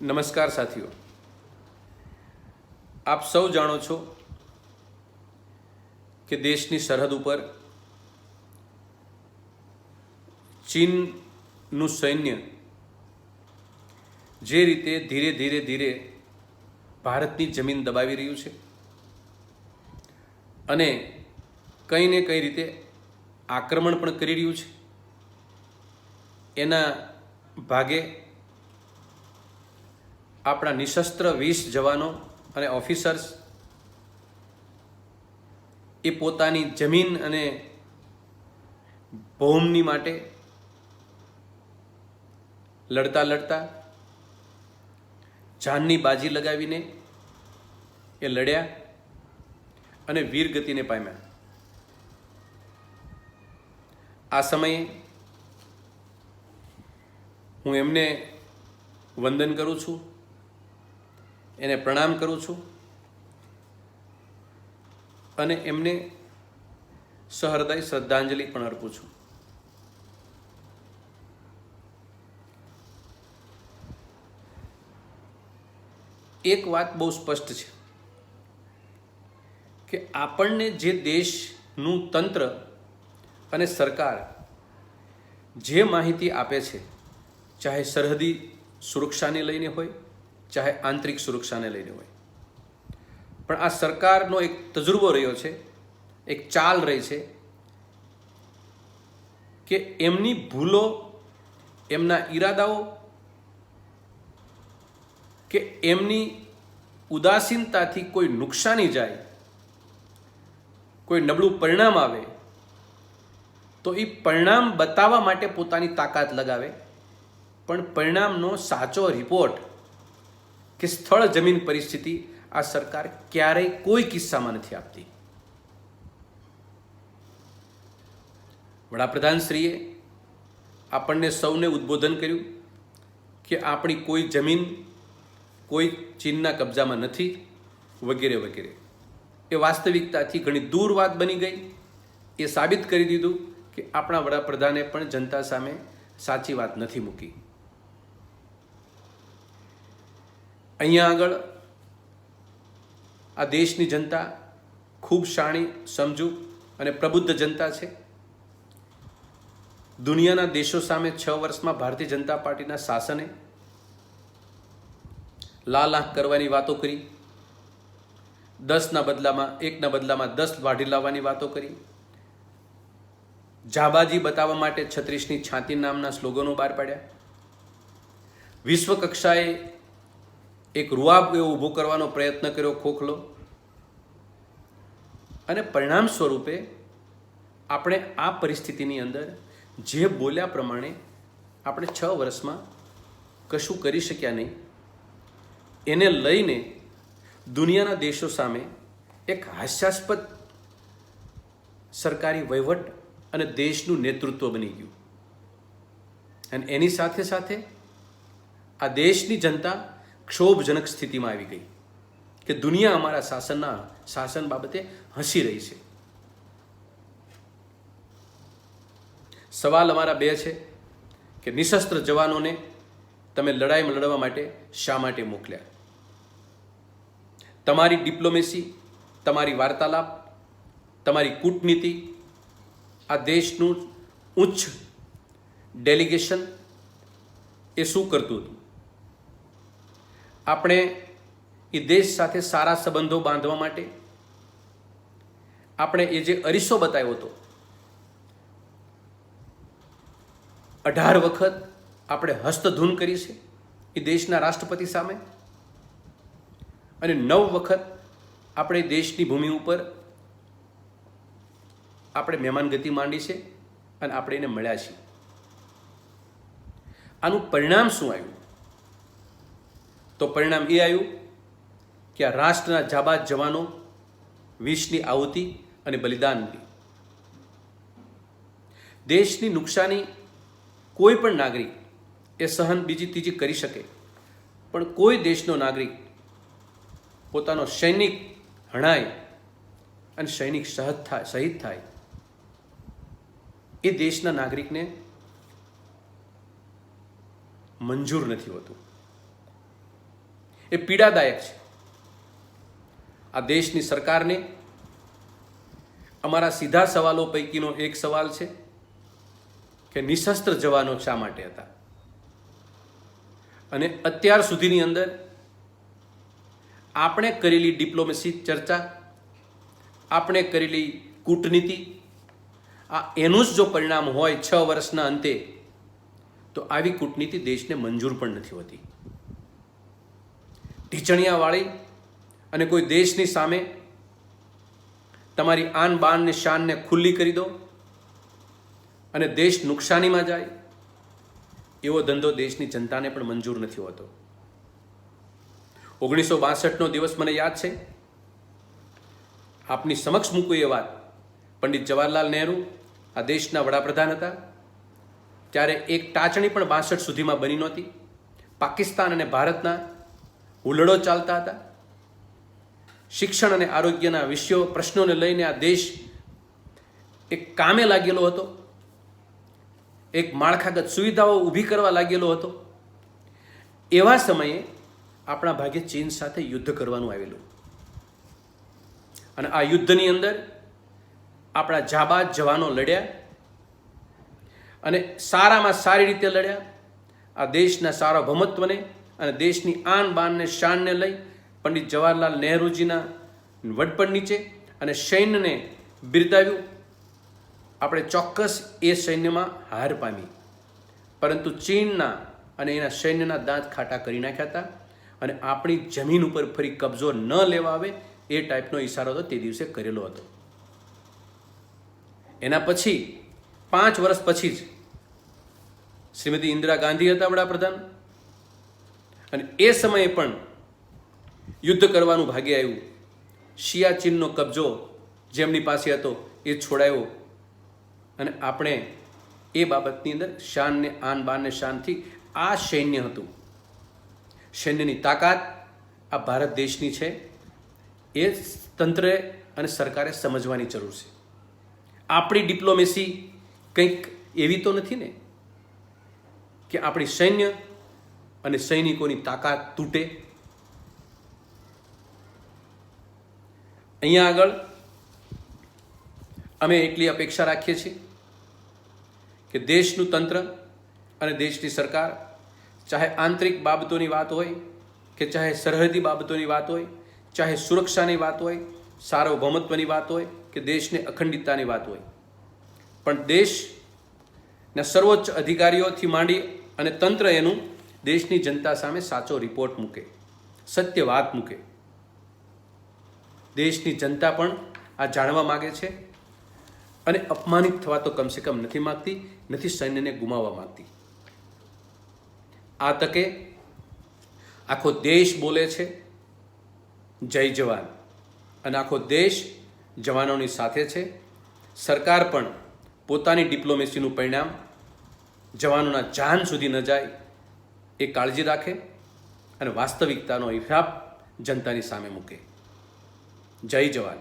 નમસ્કાર સાથીઓ, આપ સૌ જાણો છો કે દેશની સરહદ ઉપર ચીનનું સૈન્ય જે રીતે ધીરે ધીરે ભારતની જમીન દબાવી રહ્યું છે અને કંઈ ને કઈ રીતે આક્રમણ પણ કરી રહ્યું છે, એના ભાગે આપણા નિશસ્ત્ર 20 જવાનો અને ઓફિસર્સ એ પોતાની જમીન અને ભૌમની માટે લડતા લડતા જાનની બાજી લગાવીને એ લડ્યા અને વીરગતિને પામ્યા. આ સમયે હું એમને વંદન કરું છું, એને પ્રણામ કરું છું અને એમને સહૃદય શ્રદ્ધાંજલિ પણ અર્પું છું. એક વાત બહુ સ્પષ્ટ છે કે આપણને જે દેશનું તંત્ર અને સરકાર જે માહિતી આપે છે, ચાહે સરહદી સુરક્ષાને લઈને હોય, ચાહે આંતરિક સુરક્ષાને લઈને હોય, પણ આ સરકારનો એક તજુર્બો રહ્યો છે, એક ચાલ રહી છે કે એમની ભૂલો, એમના ઈરાદાઓ કે એમની ઉદાસીનતાથી કોઈ નુકસાની જાય, કોઈ નબળું પરિણામ આવે તો એ પરિણામ બતાવવા માટે પોતાની તાકાત લગાવે, પણ પરિણામનો સાચો રિપોર્ટ કે સ્થળ જમીન પરિસ્થિતિ આ સરકાર ક્યારેય કોઈ કિસ્સામાં નથી આપતી. વડાપ્રધાનશ્રીએ આપણને સૌને ઉદ્બોધન કર્યું કે આપણી કોઈ જમીન કોઈ ચીનના કબજામાં નથી, વગેરે વગેરે. એ વાસ્તવિકતાથી ઘણી દૂર વાત બની ગઈ. એ સાબિત કરી દીધું કે આપણા વડાપ્રધાને પણ જનતા સામે સાચી વાત નથી મૂકી. અહીંયા આગળ આ દેશની જનતા ખૂબ શાણી, સમજુ અને પ્રબુદ્ધ જનતા છે. દુનિયાના દેશો સામે 6 વર્ષમાં ભારતીય જનતા પાર્ટીના શાસને લાલ આંખ કરવાની વાતો કરી, 1ના બદલામાં 10 વાઢી લાવવાની વાતો કરી, જાબાજી બતાવવા માટે 36ની છાતી નામના સ્લોગનો બહાર પાડ્યા, વિશ્વ કક્ષાએ એક રૂઆબ એવો ઊભો કરવાનો પ્રયત્ન કર્યો, ખોખલો, અને પરિણામ સ્વરૂપે આપણે આ પરિસ્થિતિની અંદર જે બોલ્યા પ્રમાણે આપણે 6 વર્ષમાં કશું કરી શક્યા નહીં, એને લઈને દુનિયાના દેશો સામે એક હાસ્યાસ્પદ સરકારી વહીવટ અને દેશનું નેતૃત્વ બની ગયું. અને એની સાથે સાથે આ દેશની જનતા ક્ષોભજનક સ્થિતિમાં આવી ગઈ કે દુનિયા અમારા શાસન બાબતે હસી રહી છે. સવાલ અમારા બે છે કે નિશસ્ત્ર જવાનોને તમે લડાઈમાં લડવા માટે શા માટે મોકલ્યા? તમારી ડિપ્લોમેસી, તમારી વાર્તાલાપ, તમારી કૂટનીતિ આ દેશનું ઉચ્ચ ડેલિગેશન એ શું કરતું હતું? આપણે એ દેશ સાથે સારા સંબંધો બાંધવા માટે આપણે એ જે અરીસો બતાવ્યો હતો, 18 વખત આપણે હસ્તધૂન કરી છે એ દેશના રાષ્ટ્રપતિ સામે, અને 9 વખત આપણે દેશની ભૂમિ ઉપર આપણે મહેમાનગતિ માંડી છે અને આપણે એને મળ્યા છીએ. આનું પરિણામ શું આવ્યું? તો પરિણામ એ આવ્યું કે આ રાષ્ટ્રના જાબાજ જવાનો 20ની આહુતિ અને બલિદાનની દેશની નુકસાની કોઈ પણ નાગરિક એ સહન બીજી ત્રીજી કરી શકે, પણ કોઈ દેશનો નાગરિક પોતાનો સૈનિક હણાય અને સૈનિક શહીદ થાય એ દેશના નાગરિકને મંજૂર નથી હોતું. એ પીડાદાયક છે. આ દેશની સરકારને અમારા સીધા સવાલો પૈકીનો એક સવાલ છે કે નિશસ્ત્ર જવાનો શા માટે હતા, અને અત્યાર સુધીની અંદર આપણે કરેલી ડિપ્લોમેસી ચર્ચા, આપણે કરેલી કૂટનીતિ, આ એનું જ જો પરિણામ હોય 6 વર્ષના અંતે, તો આવી કૂટનીતિ દેશને મંજૂર પણ નથી હોતી. ઢીચણિયાવાળી અને કોઈ દેશની સામે તમારી આન બાન ને શાનને ખુલ્લી કરી દો અને દેશ નુકસાનીમાં જાય, એવો ધંધો દેશની જનતાને પણ મંજૂર નથી હોતો. 1962નો દિવસ મને યાદ છે. આપની સમક્ષ મૂકું એ વાત, પંડિત જવાહરલાલ નહેરુ આ દેશના વડાપ્રધાન હતા. ત્યારે એક ટાચણી પણ 62 સુધીમાં બની નહોતી. પાકિસ્તાન અને ભારતના હુલડો ચાલતા હતા. શિક્ષણ અને આરોગ્યના વિષયો, પ્રશ્નોને લઈને આ દેશ એક કામે લાગેલો હતો, એક માળખાગત સુવિધાઓ ઊભી કરવા લાગેલો હતો. એવા સમયે આપણા ભાગ્યે ચીન સાથે યુદ્ધ કરવાનું આવેલું, અને આ યુદ્ધની અંદર આપણા જાબાજ જવાનો લડ્યા, અને સારામાં સારી રીતે લડ્યા. આ દેશના સાર્વભૌમત્વને અને દેશની આન બાનને શાનને લઈ પંડિત જવાહરલાલ નહેરુજીના વડપણ નીચે અને સૈન્યને બિરદાવ્યું. આપણે ચોક્કસ એ સૈન્યમાં હાર પામી, પરંતુ ચીનના અને એના સૈન્યના દાંત ખાટા કરી નાખ્યા હતા, અને આપણી જમીન ઉપર ફરી કબજો ન લેવા આવે એ ટાઈપનો ઈશારો તો તે દિવસે કરેલો હતો. એના પછી 5 વર્ષ પછી જ શ્રીમતી ઇન્દિરા ગાંધી હતા વડાપ્રધાન, અને એ સમયે પણ યુદ્ધ કરવાનું ભાગ્ય આવ્યું. સિયાચીનનો કબજો જેમની પાસે હતો એ છોડાયો, અને આપણે એ બાબતની અંદર શાનને આન બાનને શાનથી આ સૈન્ય હતું, સૈન્યની તાકાત આ ભારત દેશની છે, એ તંત્રે અને સરકારે સમજવાની જરૂર છે. આપણી ડિપ્લોમેસી કંઈક એવી તો નથી ને કે આપણી સૈન્ય અને સૈનિકોની તાકાત તૂટે. અહીંયા આગળ અમે એટલી અપેક્ષા રાખીએ છીએ કે દેશનું તંત્ર અને દેશની સરકાર, ચાહે આંતરિક બાબતોની વાત હોય કે ચાહે સરહદી બાબતોની વાત હોય, ચાહે સુરક્ષાની વાત હોય, સાર્વભૌમત્વની વાત હોય કે દેશને અખંડિતતાની વાત હોય, પણ દેશના સર્વોચ્ચ અધિકારીઓથી માંડી અને તંત્ર એનું દેશની જનતા સામે સાચો રિપોર્ટ મૂકે, સત્ય વાત મૂકે. દેશની જનતા પણ આ જાણવા માગે છે, અને અપમાનિત થવા તો કમસે કમ નથી માગતી, નથી સૈન્યને ગુમાવવા માગતી. આ તકે આખો દેશ બોલે છે જય જવાન, અને આખો દેશ જવાનોની સાથે છે. સરકાર પણ પોતાની ડિપ્લોમેસીનું પરિણામ જવાનોના જાન સુધી ન જાય એ કાળજી રાખે, અને વાસ્તવિકતાનો હિસાબ જનતાની સામે મૂકે. જય જવાન.